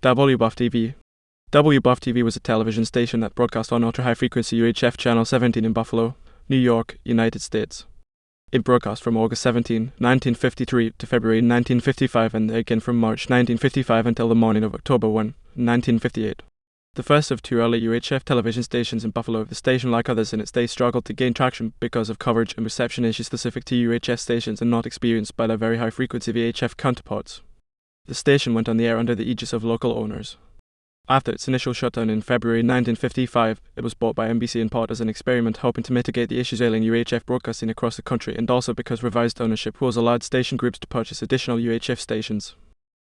Wbuf-Tv. Wbuf-Tv was a television station that broadcast on ultra-high-frequency UHF Channel 17 in Buffalo, New York, United States. It broadcast from August 17, 1953 to February 1955 and again from March 1955 until the morning of October 1, 1958. The first of two early UHF television stations in Buffalo, the station, like others in its day, struggled to gain traction because of coverage and reception issues specific to UHF stations and not experienced by their very high-frequency VHF counterparts. The station went on the air under the aegis of local owners. After its initial shutdown in February 1955, it was bought by NBC in part as an experiment hoping to mitigate the issues ailing UHF broadcasting across the country, and also because revised ownership rules allowed station groups to purchase additional UHF stations.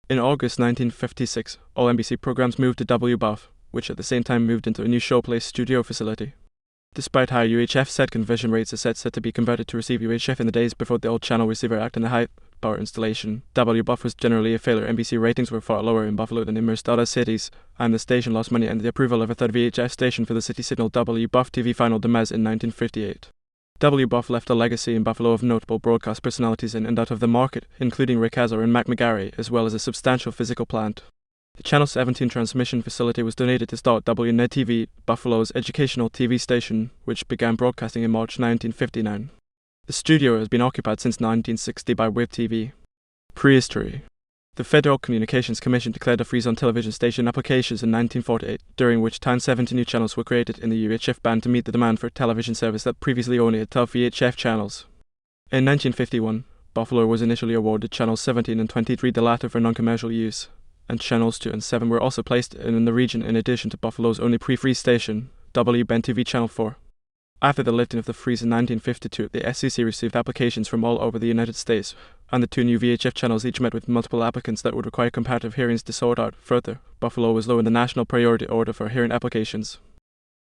In August 1956, all NBC programs moved to Wbuf, which at the same time moved into a new showplace studio facility. Despite high UHF set conversion rates, the sets had to be converted to receive UHF in the days before the old channel receiver act and the high power installation. Wbuf was generally a failure. NBC ratings were far lower in Buffalo than in most other cities, and the station lost money and the approval of a third VHF station for the city signal Wbuf-Tv final demise in 1958. Wbuf left a legacy in Buffalo of notable broadcast personalities in and out of the market, including Rick Hazar and Mac McGarry, as well as a substantial physical plant. The Channel 17 transmission facility was donated to start WNET TV, Buffalo's educational TV station, which began broadcasting in March 1959. The studio has been occupied since 1960 by Wbuf-Tv. Prehistory. The Federal Communications Commission declared a freeze on television station applications in 1948, during which time 70 new channels were created in the UHF band to meet the demand for television service that previously only had 12 VHF channels. In 1951, Buffalo was initially awarded channels 17 and 23, the latter for non-commercial use, and channels 2 and 7 were also placed in the region in addition to Buffalo's only pre-freeze station, Wbuf-Tv Channel 4. After the lifting of the freeze in 1952, the SEC received applications from all over the United States, and the two new VHF channels each met with multiple applicants that would require comparative hearings to sort out. Further, Buffalo was low in the national priority order for hearing applications.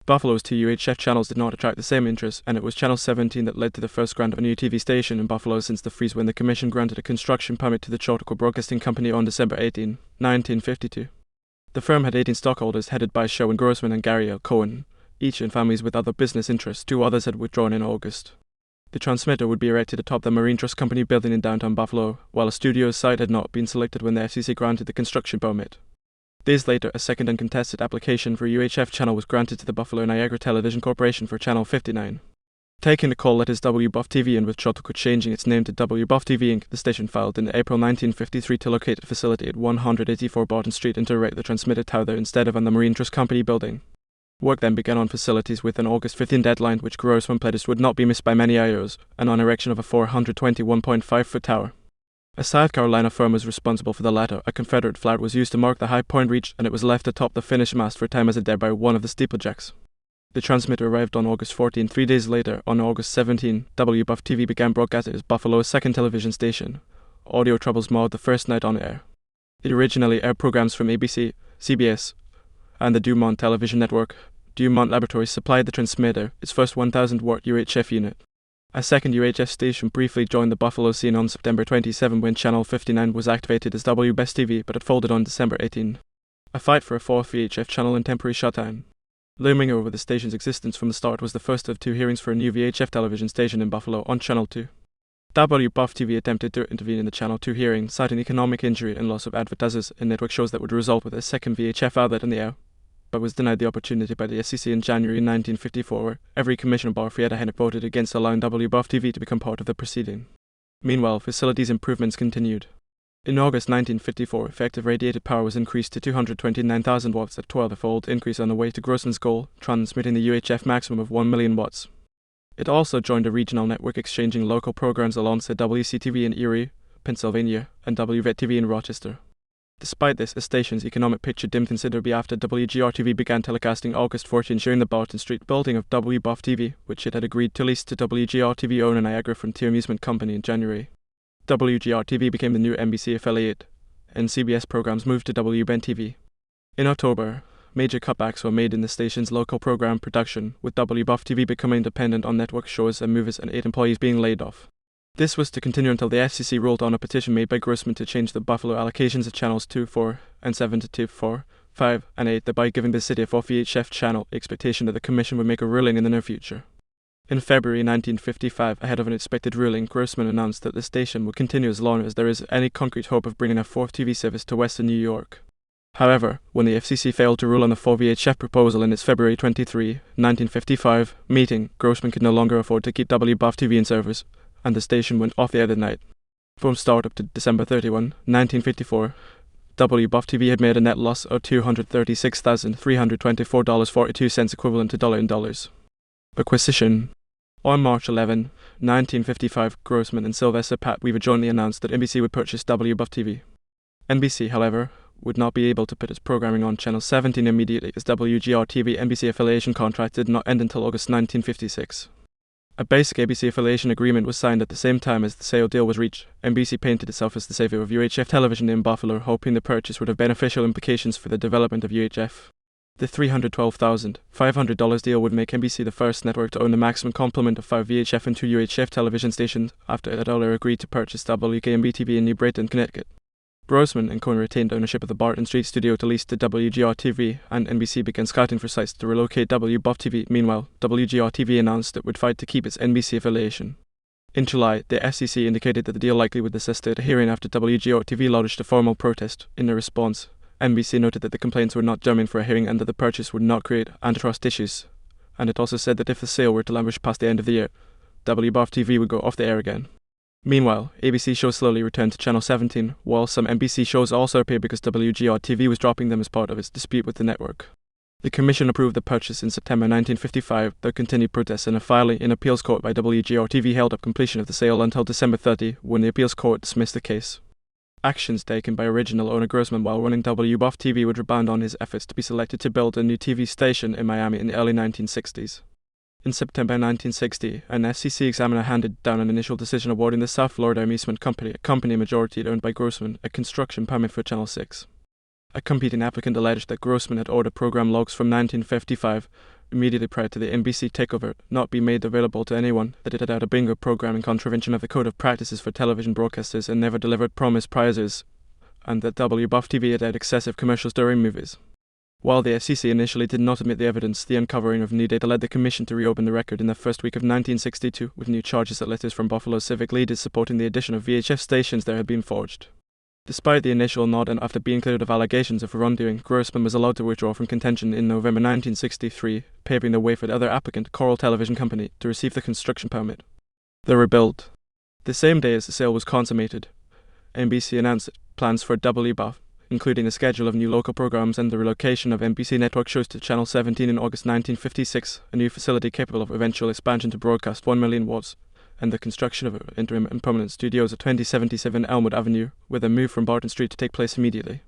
Buffalo's two UHF channels did not attract the same interest, and it was Channel 17 that led to the first grant of a new TV station in Buffalo since the freeze, when the Commission granted a construction permit to the Chautauqua Broadcasting Company on December 18, 1952. The firm had 18 stockholders headed by Sherwin Grossman and Gary L. Cohen, each in families with other business interests. Two others had withdrawn in August. The transmitter would be erected atop the Marine Trust Company building in downtown Buffalo, while a studio site had not been selected when the FCC granted the construction permit. Days later, a second uncontested application for UHF channel was granted to the Buffalo Niagara Television Corporation for Channel 59. Taking the call letters Wbuf-Tv and with Chautauqua changing its name to Wbuf-Tv Inc., the station filed in April 1953 to locate a facility at 184 Barton Street and to erect the transmitter tower there instead of on the Marine Trust Company building. Work then began on facilities with an August 15 deadline, which Grossman pledged would not be missed by many IOs, and on erection of a 421.5-foot tower. A South Carolina firm was responsible for the latter. A Confederate flag was used to mark the high point reached, and it was left atop the finished mast for a time as a dare by one of the steeplejacks. The transmitter arrived on August 14. 3 days later, on August 17, Wbuf-Tv began broadcasting as Buffalo's second television station. Audio troubles marred the first night on air. It originally aired programs from ABC, CBS, and the Dumont Television Network. Dumont Laboratories supplied the transmitter, its first 1,000-watt UHF unit. A second UHF station briefly joined the Buffalo scene on September 27 when Channel 59 was activated as WBest-TV, but it folded on December 18. A fight for a fourth VHF channel and temporary shutdown. Looming over the station's existence from the start was the first of two hearings for a new VHF television station in Buffalo on Channel 2. Wbuf-Tv attempted to intervene in the Channel 2 hearing, citing economic injury and loss of advertisers in network shows that would result with a second VHF outlet in the air, but was denied the opportunity by the SEC in January 1954, where every commissioner bar Frieda Hennick voted against allowing Wbuf-Tv to become part of the proceeding. Meanwhile, facilities improvements continued. In August 1954, effective radiated power was increased to 229,000 watts, a 12-fold increase on the way to Grossman's goal, transmitting the UHF maximum of 1 million watts. It also joined a regional network exchanging local programs alongside WCTV in Erie, Pennsylvania, and WVET-TV in Rochester. Despite this, the station's economic picture dimmed considerably after WGR-TV began telecasting August 14 sharing the Barton Street building of Wbuf-Tv, which it had agreed to lease to WGR-TV owner Niagara Frontier Amusement Company in January. WGR-TV became the new NBC affiliate, and CBS programs moved to WBEN-TV. In October, major cutbacks were made in the station's local program production, with Wbuf-Tv becoming dependent on network shows and movies and 8 employees being laid off. This was to continue until the FCC ruled on a petition made by Grossman to change the Buffalo allocations of channels 2, 4, and 7 to 2, 4, 5, and 8, thereby giving the city a 4th VHF channel, expectation that the Commission would make a ruling in the near future. In February 1955, ahead of an expected ruling, Grossman announced that the station would continue as long as there is any concrete hope of bringing a 4th TV service to Western New York. However, when the FCC failed to rule on the 4 VHF proposal in its February 23, 1955 meeting, Grossman could no longer afford to keep Wbuf-Tv in service, and the station went off the air that night. From startup to December 31, 1954, Wbuf-Tv had made a net loss of $236,324.42 equivalent to dollar in dollars. Acquisition. On March 11, 1955, Grossman and Sylvester Pat Weaver jointly announced that NBC would purchase Wbuf-Tv. NBC, however, would not be able to put its programming on Channel 17 immediately, as WGR-TV NBC affiliation contract did not end until August 1956. A basic ABC affiliation agreement was signed at the same time as the sale deal was reached. NBC painted itself as the savior of UHF television in Buffalo, hoping the purchase would have beneficial implications for the development of UHF. The $312,500 deal would make NBC the first network to own the maximum complement of 5 VHF and 2 UHF television stations, after it had earlier agreed to purchase WKNB-TV in New Britain, Connecticut. Grossman and Cohen retained ownership of the Barton Street studio to lease to WGR-TV, and NBC began scouting for sites to relocate Wbuf-Tv. Meanwhile, WGR-TV announced it would fight to keep its NBC affiliation. In July, the FCC indicated that the deal likely would assist at a hearing after WGR-TV lodged a formal protest. In their response, NBC noted that the complaints were not germane for a hearing and that the purchase would not create antitrust issues, and it also said that if the sale were to languish past the end of the year, Wbuf-Tv would go off the air again. Meanwhile, ABC shows slowly returned to Channel 17, while some NBC shows also appeared because WGR-TV was dropping them as part of its dispute with the network. The Commission approved the purchase in September 1955, though continued protests and a filing in appeals court by WGR-TV held up completion of the sale until December 30, when the appeals court dismissed the case. Actions taken by original owner Grossman while running Wbuf-Tv would rebound on his efforts to be selected to build a new TV station in Miami in the early 1960s. In September 1960, an FCC examiner handed down an initial decision awarding the South Florida Amusement Company, a company majority owned by Grossman, a construction permit for Channel 6. A competing applicant alleged that Grossman had ordered program logs from 1955, immediately prior to the NBC takeover, not be made available to anyone, that it had had a bingo program in contravention of the Code of Practices for Television Broadcasters and never delivered promised prizes, and that Wbuf-Tv had had excessive commercials during movies. While the FCC initially did not admit the evidence, the uncovering of new data led the Commission to reopen the record in the first week of 1962, with new charges that letters from Buffalo civic leaders supporting the addition of VHF stations there had been forged. Despite the initial nod and after being cleared of allegations of wrongdoing, Grossman was allowed to withdraw from contention in November 1963, paving the way for the other applicant, Coral Television Company, to receive the construction permit. The rebuild. The same day as the sale was consummated, NBC announced plans for Wbuf, including a schedule of new local programs and the relocation of NBC network shows to Channel 17 in August 1956, a new facility capable of eventual expansion to broadcast 1 million watts, and the construction of interim and permanent studios at 2077 Elmwood Avenue, with a move from Barton Street to take place immediately.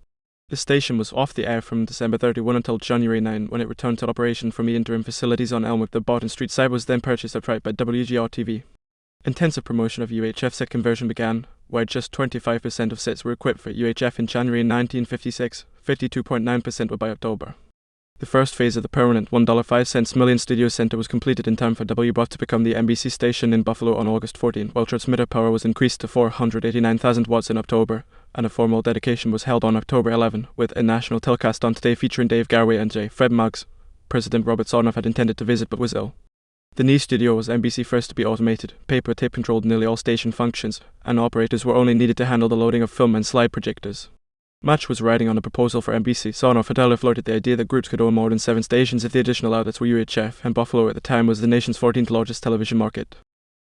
The station was off the air from December 31 until January 9, when it returned to operation from the interim facilities on Elmwood. The Barton Street site was then purchased outright by WGR-TV. Intensive promotion of UHF set conversion began, where just 25% of sets were equipped for UHF in January 1956, 52.9% were by October. The first phase of the permanent $1.05 million studio center was completed in time for Wbuf to become the NBC station in Buffalo on August 14, while transmitter power was increased to 489,000 watts in October, and a formal dedication was held on October 11, with a national telecast on Today featuring Dave Garway and J. Fred Muggs. President Robert Sarnoff had intended to visit but was ill. The new studio was NBC first to be automated. Paper tape controlled nearly all station functions, and operators were only needed to handle the loading of film and slide projectors. Match was riding on a proposal for NBC. Sarnoff had earlier floated the idea that groups could own more than 7 stations if the additional outlets were UHF, and Buffalo at the time was the nation's 14th largest television market.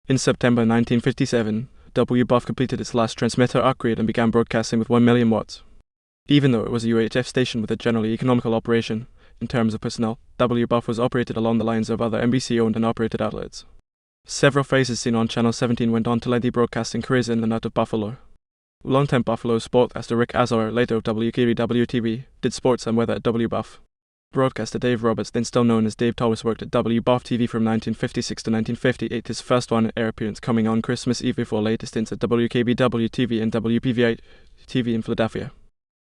In September 1957, Wbuf completed its last transmitter upgrade and began broadcasting with 1 million watts. Even though it was a UHF station with a generally economical operation, in terms of personnel, Wbuf was operated along the lines of other NBC-owned and operated outlets. Several phases seen on Channel 17 went on to lengthy broadcasting careers in and out of Buffalo. Longtime Buffalo sportscaster Rick Azar, later of WKBW-TV, did sports and weather at Wbuf. Broadcaster Dave Roberts, then still known as Dave Thomas, worked at Wbuf-TV from 1956 to 1958, his first on-air appearance coming on Christmas Eve before later stints at WKBW-TV and WPVI-TV in Philadelphia.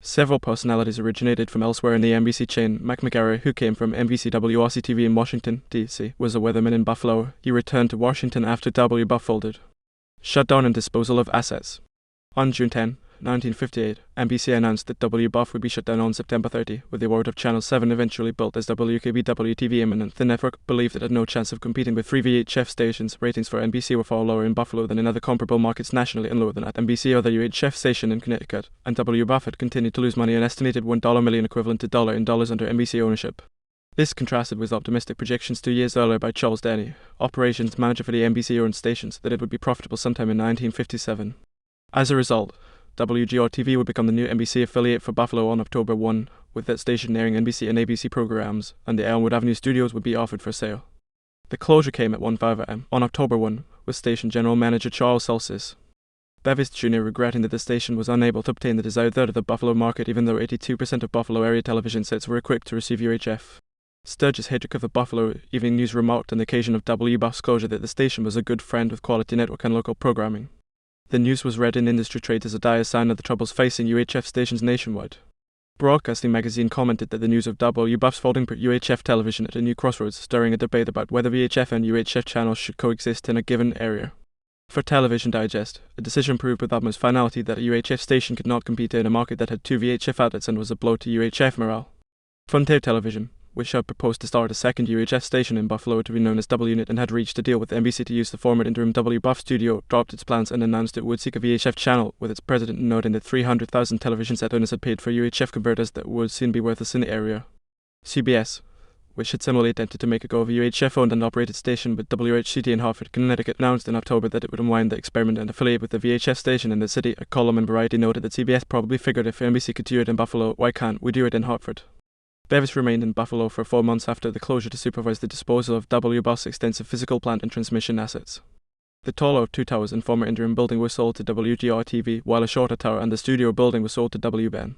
Several personalities originated from elsewhere in the NBC chain. Mac McGarry, who came from NBC-WRC-TV in Washington, D.C., was a weatherman in Buffalo. He returned to Washington after Wbuf folded. Shutdown and disposal of assets. On June 10, 1958, NBC announced that Wbuf would be shut down on September 30, with the award of Channel 7 eventually built as Wbuf-Tv imminent. The network believed it had no chance of competing with 3 VHF stations. Ratings for NBC were far lower in Buffalo than in other comparable markets nationally and lower than at NBC or the UHF station in Connecticut, and Wbuf had continued to lose money, an estimated $1 million equivalent to dollar in dollars under NBC ownership. This contrasted with optimistic projections 2 years earlier by Charles Denny, operations manager for the NBC-owned stations, that it would be profitable sometime in 1957. As a result, WGR-TV would become the new NBC affiliate for Buffalo on October 1, with that station airing NBC and ABC programs, and the Elmwood Avenue studios would be offered for sale. The closure came at 1:05 a.m. on October 1, with station general manager Charles Celsus Bevis Jr. regretting that the station was unable to obtain the desired third of the Buffalo market, even though 82% of Buffalo area television sets were equipped to receive UHF. Sturgis Hedrick of the Buffalo Evening News remarked on the occasion of Wbuf's closure that the station was a good friend with quality network and local programming. The news was read in industry trades as a dire sign of the troubles facing UHF stations nationwide. Broadcasting magazine commented that the news of Wbuf's folding put UHF television at a new crossroads, stirring a debate about whether VHF and UHF channels should coexist in a given area. For Television Digest, a decision proved with utmost finality that a UHF station could not compete in a market that had 2 VHF outlets and was a blow to UHF morale. Frontier Television, which had proposed to start a second UHF station in Buffalo to be known as WUNIT and had reached a deal with NBC to use the former interim Wbuf studio, dropped its plans and announced it would seek a VHF channel, with its president noting that 300,000 television set owners had paid for UHF converters that would soon be worthless in the area. CBS, which had similarly attempted to make a go of a UHF-owned and operated station with WHCT in Hartford, Connecticut, announced in October that it would unwind the experiment and affiliate with the VHF station in the city. A column in Variety noted that CBS probably figured if NBC could do it in Buffalo, why can't we do it in Hartford? Bevis remained in Buffalo for 4 months after the closure to supervise the disposal of Wbuf's extensive physical plant and transmission assets. The taller of 2 towers and former interim building were sold to WGR-TV, while a shorter tower and the studio building was sold to WBEN.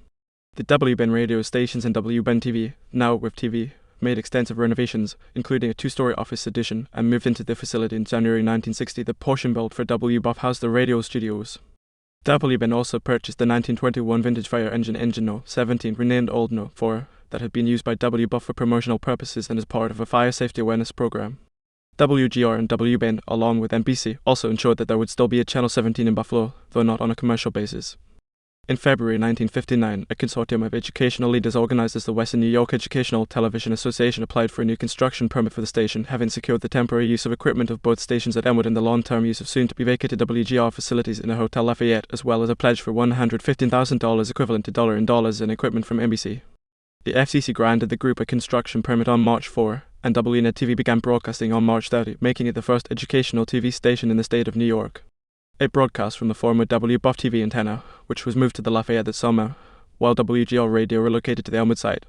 The WBEN radio stations and WBEN-TV, now Wbuf-Tv, made extensive renovations, including a 2-story office addition, and moved into the facility in January 1960. The portion built for Wbuf housed the radio studios. WBEN also purchased the 1921 vintage fire engine No. 17, renamed Old No. 4, that had been used by Wbuf for promotional purposes and as part of a fire safety awareness program. WGR and WBEN, along with NBC, also ensured that there would still be a Channel 17 in Buffalo, though not on a commercial basis. In February 1959, a consortium of educational leaders organized as the Western New York Educational Television Association applied for a new construction permit for the station, having secured the temporary use of equipment of both stations at Elmwood and the long-term use of soon-to-be-vacated WGR facilities in the Hotel Lafayette, as well as a pledge for $115,000 equivalent to dollar in dollars in equipment from NBC. The FCC granted the group a construction permit on March 4, and WUNIT-TV began broadcasting on March 30, making it the first educational TV station in the state of New York. It broadcast from the former Wbuf-Tv antenna, which was moved to the Lafayette that summer, while WGR radio relocated to the Elmwood site.